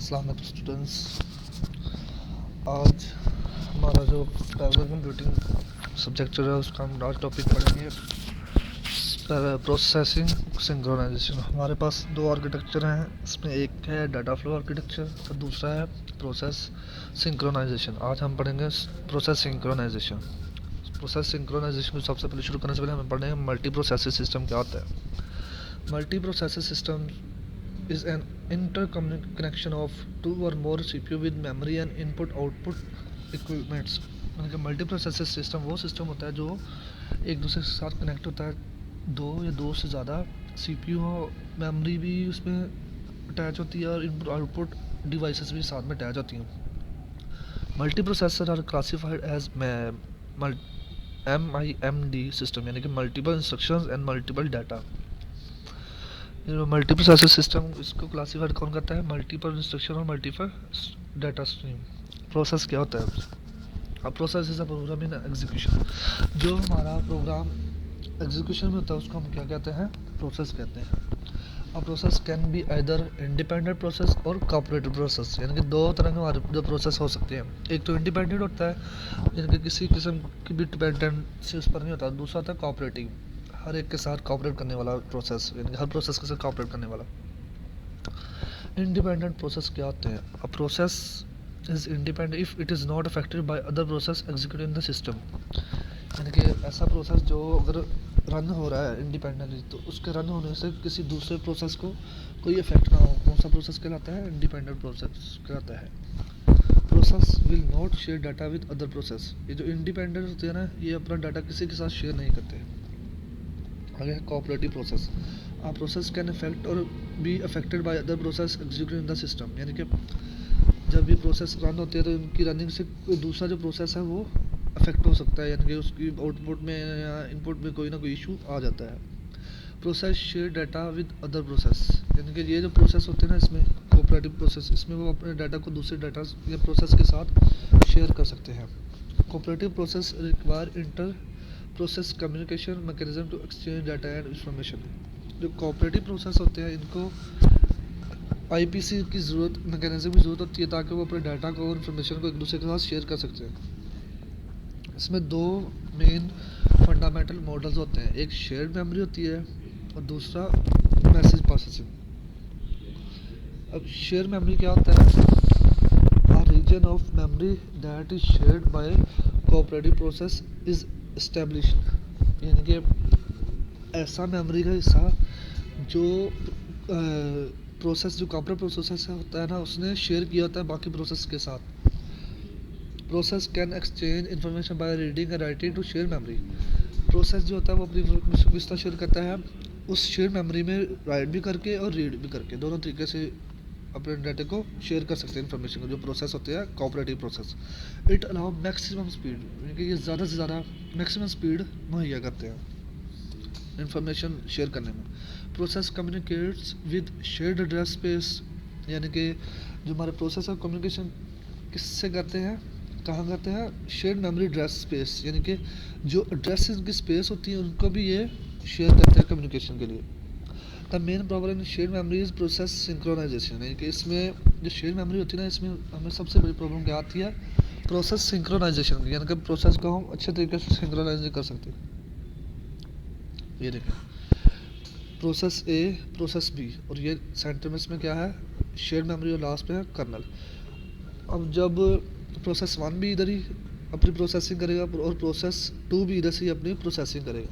अस्सलाम वालेकुम स्टूडेंट्स। आज हमारा जो पैरेलल कंप्यूटिंग सब्जेक्ट है उसका हम आज टॉपिक पढ़ेंगे प्रोसेसिंग सिंक्रोनाइजेशन। हमारे पास दो आर्किटेक्चर हैं, इसमें एक है डाटा फ्लो आर्किटेक्चर और दूसरा है प्रोसेस सिंक्रोनाइजेशन। आज हम पढ़ेंगे प्रोसेस सिंक्रोनाइजेशन। प्रोसेस सिंक्रोनाइजेशन को सबसे पहले शुरू करने से पहले हमें पढ़ेंगे मल्टी प्रोसेसर सिस्टम क्या होता है। Multi processor system is an interconnection of two or more CPU with memory and input-output equipments। मतलब कि मल्टी प्रोसेसर सिस्टम वो सिस्टम होता है जो एक दूसरे के साथ कनेक्ट होता है, दो या दो से ज़्यादा CPU हो, मेमोरी भी उसमें अटैच होती है और इनपुट आउटपुट डिवाइसेस भी साथ में अटैच होती हैं। Multi processor are classified as MIMD system, यानी कि multiple instructions and multiple data. Multi processor system इसको क्लासीफाइड कौन करता है? मल्टीपल इंस्ट्रक्शन और मल्टीपल डाटा स्ट्रीम। प्रोसेस क्या होता है? अब process is a program in execution. जो हमारा प्रोग्राम एग्जीक्यूशन में होता है उसको हम क्या कहते हैं? प्रोसेस कहते हैं। अब process can be either independent process और कोऑपरेटिव प्रोसेस, यानी कि दो तरह के हमारे जो प्रोसेस हो सकते हैं। एक तो इंडिपेंडेंट होता है, यानी कि किसी किस्म की भी डिपेंडेंसी उस पर नहीं होता। दूसरा होता है कोऑपरेटिव, हर एक के साथ कोऑपरेट करने वाला प्रोसेस, यानी हर प्रोसेस के साथ कोऑपरेट करने वाला। इंडिपेंडेंट प्रोसेस क्या होते हैं? अ process is independent if it is not affected by other process executed in the system. यानी कि ऐसा प्रोसेस जो अगर रन हो रहा है इंडिपेंडेंटली, तो उसके रन होने से किसी दूसरे प्रोसेस को कोई इफेक्ट ना हो। कौन सा प्रोसेस कहलाता है? इंडिपेंडेंट प्रोसेस कहलाता है। Process will not share data with other process. ये जो इंडिपेंडेंट होते हैं ना, ये अपना डाटा किसी के साथ शेयर नहीं करते। आगे cooperative process. A process can affect और be affected by other process executed in the system. यानी कि जब ये प्रोसेस रन होती है तो इनकी रनिंग से दूसरा जो प्रोसेस है वो अफेक्ट हो सकता है, यानी कि उसकी आउटपुट में या इनपुट में कोई ना कोई इशू आ जाता है। Process share data with other process, यानी कि ये जो प्रोसेस होते हैं ना, इसमें कोऑपरेटिव प्रोसेस, इसमें वो अपने डाटा को दूसरे डाटा या प्रोसेस के साथ शेयर कर सकते हैं। Cooperative process require inter process communication mechanism to exchange data and information. जो कोऑपरेटिव प्रोसेस होते हैं इनको आईपीसी की ज़रूरत, मैकेनिज्म की ज़रूरत होती है ताकि वो अपने डाटा को और इन्फॉर्मेशन को एक दूसरे के साथ शेयर कर सकते हैं। इसमें दो मेन फंडामेंटल मॉडल्स होते हैं, एक शेयर्ड मेमोरी होती है और दूसरा मैसेज प्रोसेसिंग। अब शेयर मेमोरी क्या होता है? A region of memory that is shared by cooperative process is established, यानी कि ऐसा मेमोरी का हिस्सा जो प्रोसेस जो कोऑपरेटिव प्रोसेस होता है ना, उसने शेयर किया होता है बाकी प्रोसेस के साथ। Process can exchange information by reading and writing to share memory. Process जो होता है वो अपनी इंफॉर्मेशन किस तरह शेयर करता है? उस शेयर मेमोरी में राइट भी करके और रीड भी करके, दोनों तरीके से अपने डाटा को शेयर कर सकते हैं, इन्फॉर्मेशन को। जो प्रोसेस होते हैं cooperative process, it allow maximum speed, यानी कि ये ज़्यादा से ज़्यादा मैक्सिमम स्पीड मुहैया करते हैं इन्फॉर्मेशन शेयर करने में। Process communicates with shared address space, यानी कि जो हमारे प्रोसेस ऑफ कम्युनिकेशन किससे करते हैं, कहाँ करते हैं? शेयर्ड मेमोरी एड्रेस स्पेस, यानी कि जो एड्रेस की स्पेस होती है उनको भी ये शेयर करते हैं कम्युनिकेशन के लिए। The main problem in share memory is process synchronization, यानी कि इसमें जो शेयर मेमोरी होती है ना, इसमें हमें सबसे बड़ी प्रॉब्लम क्या आती है? प्रोसेस सिंक्रोनाइजेशन की, यानी कि प्रोसेस को हम अच्छे तरीके से सिंक्रोनाइज नहीं कर सकते। ये देखें, प्रोसेस ए, प्रोसेस बी, और ये सेंटर में इसमें क्या है? शेयर मेमोरी, और लास्ट में है कर्नल। अब जब प्रोसेस वन भी इधर ही अपनी प्रोसेसिंग करेगा और प्रोसेस टू भी इधर से ही अपनी प्रोसेसिंग करेगा,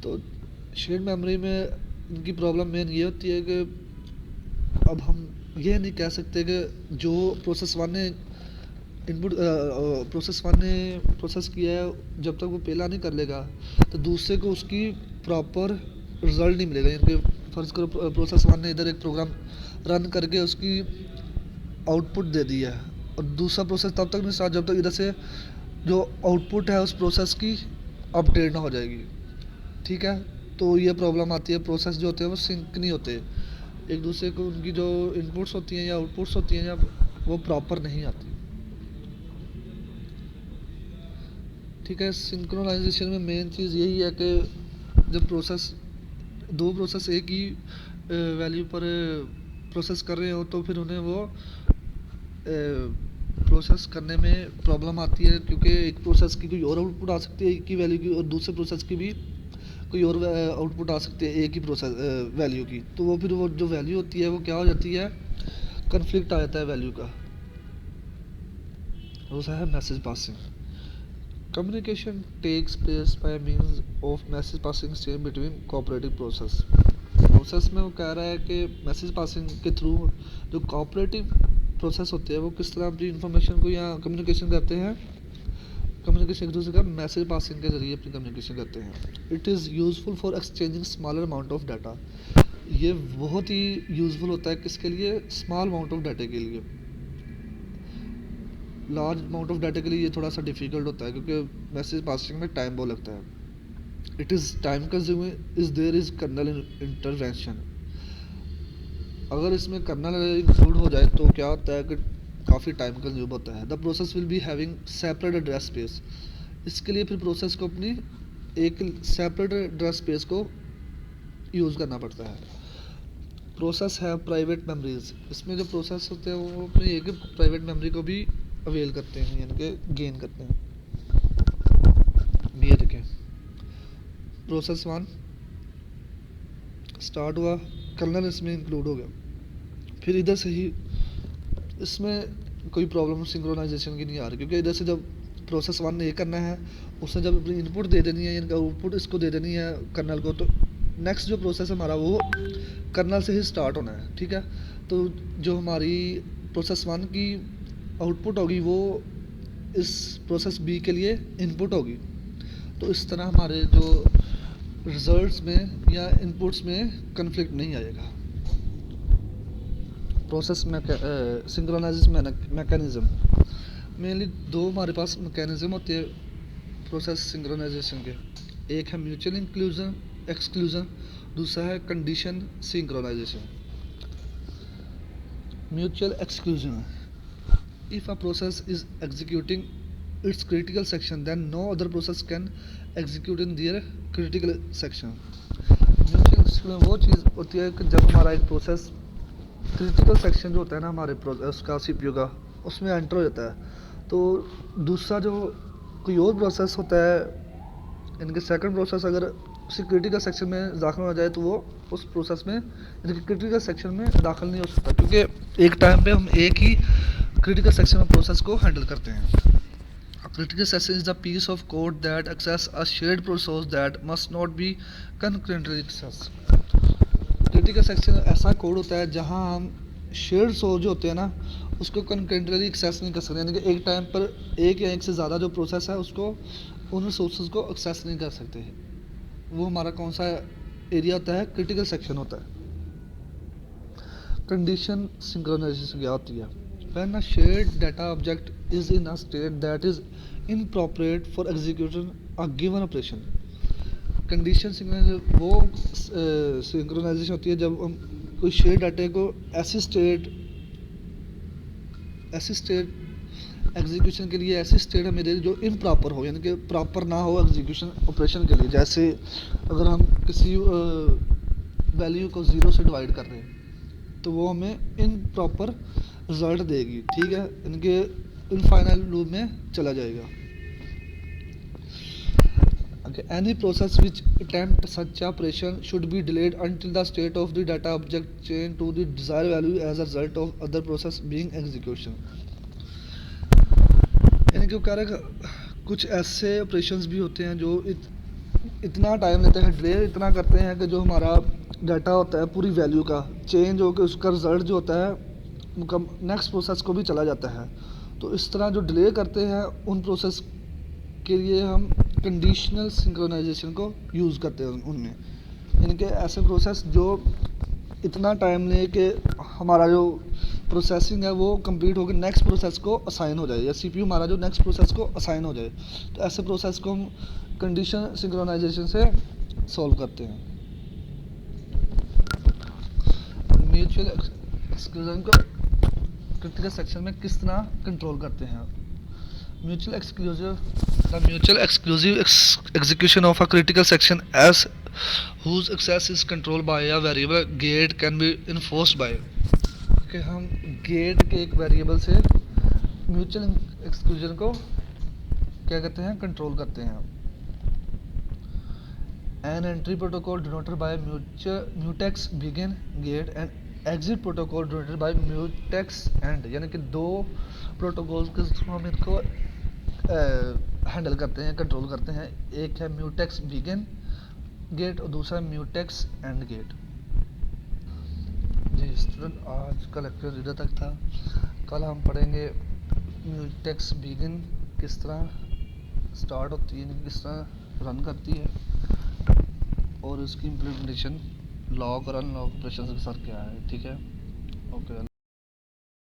तो शेयर मेमोरी में इनकी प्रॉब्लम मेन ये होती है कि अब हम ये नहीं कह सकते कि जो प्रोसेस वन ने इनपुट प्रोसेस वन ने प्रोसेस किया है, जब तक वो पहला नहीं कर लेगा तो दूसरे को उसकी प्रॉपर रिजल्ट नहीं मिलेगा। यानी कि फर्ज करो प्रोसेस वन ने इधर एक प्रोग्राम रन करके उसकी आउटपुट दे दी है, और दूसरा प्रोसेस तब तक नहीं स्टार्ट जब तक इधर से जो आउटपुट है उस प्रोसेस की अपडेट ना हो जाएगी। ठीक है, तो ये प्रॉब्लम आती है। प्रोसेस जो होते हैं वो सिंक नहीं होते एक दूसरे को, उनकी जो इनपुट्स होती हैं या आउटपुट्स होती हैं या वो प्रॉपर नहीं आती। ठीक है, सिंक्रोनाइजेशन में मेन चीज़ यही है कि जब प्रोसेस दो प्रोसेस एक ही वैल्यू पर प्रोसेस कर रहे हो तो फिर उन्हें वो प्रोसेस करने में प्रॉब्लम आती है, क्योंकि एक प्रोसेस की कोई और आउटपुट आ सकती है एक ही वैल्यू की, और दूसरे प्रोसेस की भी कोई और आउटपुट आ सकती है एक ही प्रोसेस वैल्यू की। तो वो फिर वो जो वैल्यू होती है वो क्या हो जाती है, कन्फ्लिक्ट आ जाता है वैल्यू का। दूसरा है message passing. Communication takes place by means of message passing exchange between cooperative process में वो कह रहा है कि मैसेज पासिंग के थ्रू जो कोऑपरेटिव प्रोसेस होते हैं वो किस तरह अपनी इन्फॉर्मेशन को या कम्युनिकेशन करते हैं, कम्युनिकेशन एक दूसरे का मैसेज पासिंग के जरिए अपनी कम्युनिकेशन करते हैं। It is useful for exchanging smaller amount of data. ये बहुत ही यूजफुल होता है किसके लिए, स्मॉल अमाउंट ऑफ डाटा के लिए। लार्ज अमाउंट ऑफ डाटा के लिए ये थोड़ा सा डिफिकल्ट होता है, क्योंकि मैसेज पासिंग में टाइम बहुत लगता है। It is time consuming is there is kernel intervention. अगर इसमें कर्नल इंक्लूड हो जाए तो क्या होता है कि काफ़ी टाइम कंज्यूम होता है। The process will be having separate address space. इसके लिए फिर प्रोसेस को अपनी एक सेपरेट एड्रेस स्पेस को यूज़ करना पड़ता है। प्रोसेस है प्राइवेट मेमोरीज। इसमें जो प्रोसेस होते हैं वो अपनी एक प्राइवेट मेमोरी को भी अवेल करते हैं, यानी कि गेन करते हैं। ये देखें, प्रोसेस 1 स्टार्ट हुआ, कर्नल इसमें इंक्लूड हो गया। फिर इधर से ही इसमें कोई प्रॉब्लम सिंक्रोनाइजेशन की नहीं आ रही, क्योंकि इधर से जब प्रोसेस 1 ने ये करना है, उसने जब अपनी इनपुट दे देनी है, इनका आउटपुट इसको दे देनी है कर्नल को, तो नेक्स्ट जो प्रोसेस हमारा वो कर्नल से ही स्टार्ट होना है। ठीक है, तो जो हमारी प्रोसेस 1 की आउटपुट होगी वो इस प्रोसेस बी के लिए इनपुट होगी। तो इस तरह हमारे जो रिजल्ट्स में या इनपुट्स में कन्फ्लिक्ट नहीं आएगा। प्रोसेस सिंक्रोनाइजेशन मैकेनिज्म, मेनली दो हमारे पास मैकेनिज्म होते हैं प्रोसेस सिंक्रोनाइजेशन के। एक है म्यूचुअल इंक्लूजन एक्सक्लूजन, दूसरा है condition synchronization. Mutual exclusion, if a process is executing its critical section then no other process can execute in their critical section। Mutual exclusion वो चीज़ होती है कि जब हमारा एक प्रोसेस क्रिटिकल सेक्शन जो होता है ना हमारे उसका सीपीयू का, उसमें एंटर हो जाता है, तो दूसरा जो कोई और प्रोसेस होता है, इनके सेकंड प्रोसेस अगर उसी क्रिटिकल सेक्शन में दाखिल हो जाए तो वो उस प्रोसेस में इनके क्रिटिकल सेक्शन में दाखिल नहीं हो सकता, क्योंकि एक टाइम पे हम एक ही क्रिटिकल सेक्शन में प्रोसेस को हैंडल करते हैं। Critical section is the piece of code that access a shared process that must not be concurrently accessed। Critical section ऐसा कोड होता है जहां हम शेयर्ड सोर्स जो होते हैं ना उसको कंकरेंटली एक्सेस नहीं कर सकते, यानी कि एक टाइम पर एक या एक से ज़्यादा जो प्रोसेस है उसको उन सोर्सेज को एक्सेस नहीं कर सकते। वो हमारा कौन सा एरिया होता है, क्रिटिकल सेक्शन होता है। कंडीशन सिंक्रोनाइजेशन क्या होती है, when a shared data object is in a state that is inappropriate for executing a given operation। Condition synchronization वो सिंक्रोनाइजेशन होती है जब हम कोई शेयर डाटा को ऐसी स्टेट एग्जीक्यूशन के लिए ऐसी स्टेट हमें दे जो इम्प्रॉपर हो, यानी कि प्रॉपर ना हो एग्जीक्यूशन ऑपरेशन के लिए। जैसे अगर हम किसी वैल्यू को 0 से डिवाइड कर रहे हैं तो वो हमें इम्प्रॉपर रिजल्ट देगी। ठीक है, इनके इनफाइनाइट लूप में चला जाएगा। Any process which attempt such operation should be delayed until the state of the data object change to the desired value as a result of other process being execution। यानी कि कह रहे कुछ ऐसे operations भी होते हैं जो इतना टाइम लेते हैं, डिले इतना करते हैं कि जो हमारा डाटा होता है पूरी वैल्यू का चेंज होकर उसका रिजल्ट जो होता है नेक्स्ट प्रोसेस को भी चला जाता है। तो इस तरह जो डिले करते हैं उन प्रोसेस के लिए हम कंडीशनल सिंक्रोनाइजेशन को यूज़ करते हैं उनमें, यानी कि ऐसे प्रोसेस जो इतना टाइम ले कि हमारा जो प्रोसेसिंग है वो कंप्लीट होकर नेक्स्ट प्रोसेस को असाइन हो जाए, या सीपीयू हमारा जो नेक्स्ट प्रोसेस को असाइन हो जाए। तो ऐसे प्रोसेस को हम कंडीशन सिंक्रोनाइजेशन से सॉल्व करते हैं। म्यूचुअल एक्सक्लूजन को क्रिटिकल सेक्शन में किस तरह कंट्रोल करते हैं। Mutual exclusive execution of a critical section as whose access is controlled by a variable gate can be enforced by। कि हम गेट के एक वेरिएबल से म्यूचुअल एक्सक्लूजन को क्या कहते हैं, कंट्रोल करते हैं। An entry protocol denoted by mutex begin gate and exit protocol denoted by mutex end, यानी कि दो प्रोटोकॉल्स के थ्रू हम इनको हैंडल करते हैं, कंट्रोल करते हैं। एक है म्यूटेक्स बिगिन गेट और दूसरा म्यूटेक्स एंड गेट। जी स्टूडेंट, आज का लेक्चर इधर तक था। कल हम पढ़ेंगे म्यूटेक्स बिगिन किस तरह स्टार्ट होती है, किस तरह रन करती है और उसकी इम्प्लीमेंटेशन लॉग और अनलॉग ऑपरेशन के साथ क्या है। ठीक है, ओके।